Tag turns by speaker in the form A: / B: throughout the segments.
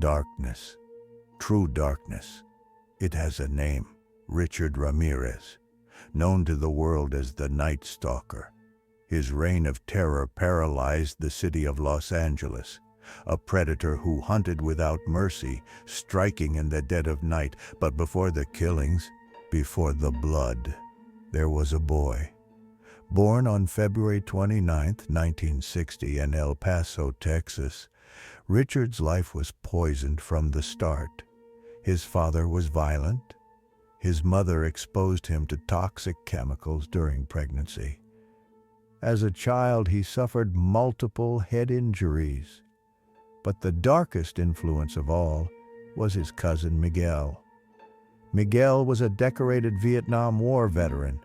A: darkness, true darkness. It has a name, Richard Ramirez, known to the world as the Night Stalker. His reign of terror paralyzed the city of Los Angeles, a predator who hunted without mercy, striking in the dead of night. But before the killings, before the blood, there was a boy. Born on February 29, 1960 in El Paso, Texas, Richard's life was poisoned from the start. His father was violent. His mother exposed him to toxic chemicals during pregnancy. As a child, he suffered multiple head injuries. But the darkest influence of all was his cousin Miguel. Miguel was a decorated Vietnam War veteran,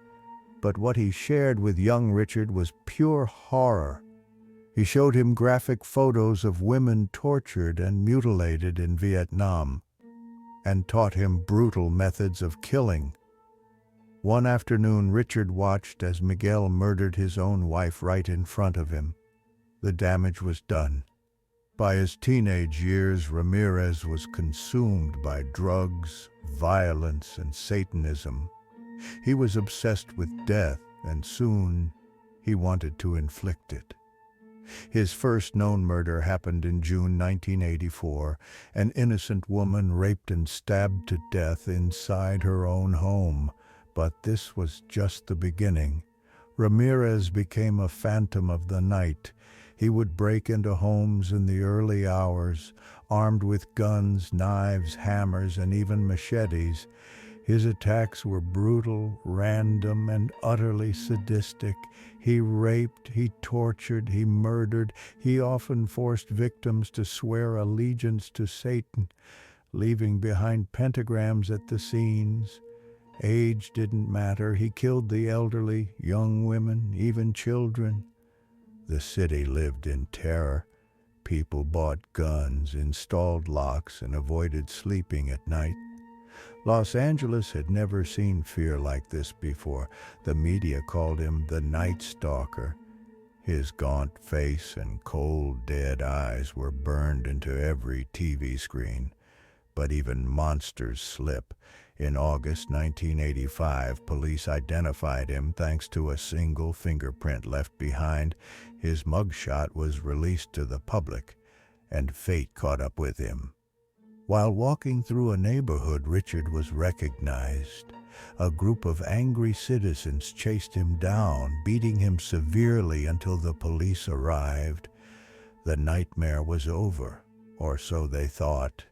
A: but what he shared with young Richard was pure horror. He showed him graphic photos of women tortured and mutilated in Vietnam, and taught him brutal methods of killing. One afternoon, Richard watched as Miguel murdered his own wife right in front of him. The damage was done. By his teenage years, Ramirez was consumed by drugs, violence, and Satanism. He was obsessed with death, and soon he wanted to inflict it. His first known murder happened in June 1984, an innocent woman raped and stabbed to death inside her own home. But this was just the beginning. Ramirez became a phantom of the night. He would break into homes in the early hours, armed with guns, knives, hammers, and even machetes. His attacks were brutal, random, and utterly sadistic. He raped, he tortured, he murdered. He often forced victims to swear allegiance to Satan, leaving behind pentagrams at the scenes. Age didn't matter. He killed the elderly, young women, even children. The city lived in terror. People bought guns, installed locks, and avoided sleeping at night. Los Angeles had never seen fear like this before. The media called him the Night Stalker. His gaunt face and cold, dead eyes were burned into every TV screen. But even monsters slip. In August 1985, police identified him thanks to a single fingerprint left behind. His mugshot was released to the public, and fate caught up with him. While walking through a neighborhood, Richard was recognized. A group of angry citizens chased him down, beating him severely until the police arrived. The nightmare was over, or so they thought.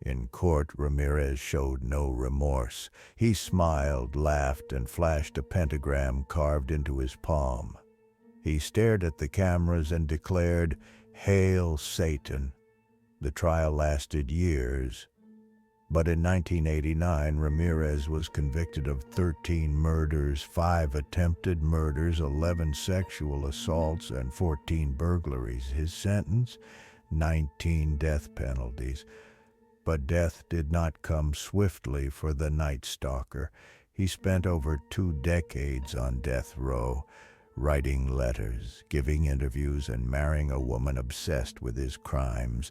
A: In court, Ramirez showed no remorse. He smiled, laughed, and flashed a pentagram carved into his palm. He stared at the cameras and declared, "Hail Satan." The trial lasted years. But in 1989, Ramirez was convicted of 13 murders, 5 attempted murders, 11 sexual assaults, and 14 burglaries. His sentence? 19 death penalties. But death did not come swiftly for the Night Stalker. He spent over 2 decades on death row, writing letters, giving interviews, and marrying a woman obsessed with his crimes.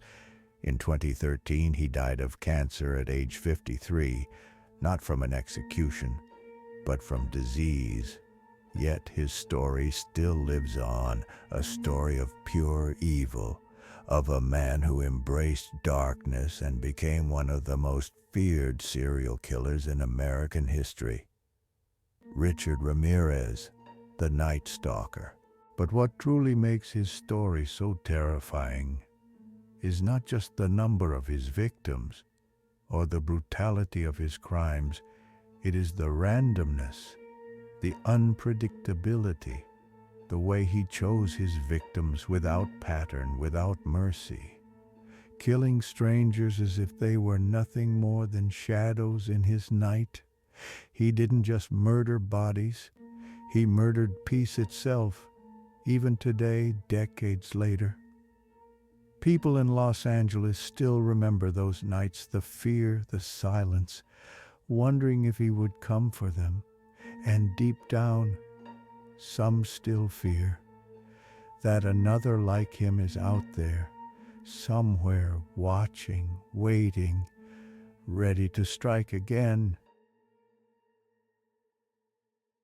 A: In 2013, he died of cancer at age 53, not from an execution, but from disease. Yet his story still lives on, a story of pure evil, of a man who embraced darkness and became one of the most feared serial killers in American history. Richard Ramirez, the Night Stalker. But what truly makes his story so terrifying is not just the number of his victims or the brutality of his crimes. It is the randomness, the unpredictability, the way he chose his victims without pattern, without mercy, killing strangers as if they were nothing more than shadows in his night. He didn't just murder bodies, he murdered peace itself, even today, decades later. People in Los Angeles still remember those nights, the fear, the silence, wondering if he would come for them. And deep down, some still fear that another like him is out there, somewhere watching, waiting, ready to strike again.